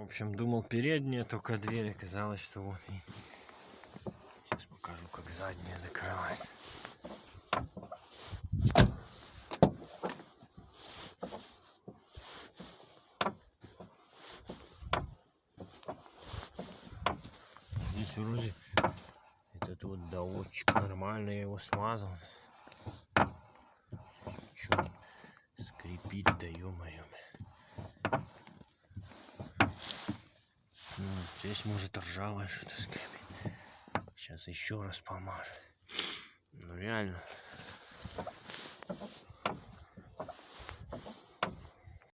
общем, думал передняя только дверь, оказалось, что вот. И сейчас покажу, как задняя закрывать. Здесь вроде этот вот доводчик нормально, я его смазал. Чё он скрипит, да ё-моё. Ну, здесь может ржавое что-то скрипит. Сейчас еще раз помажу. Ну реально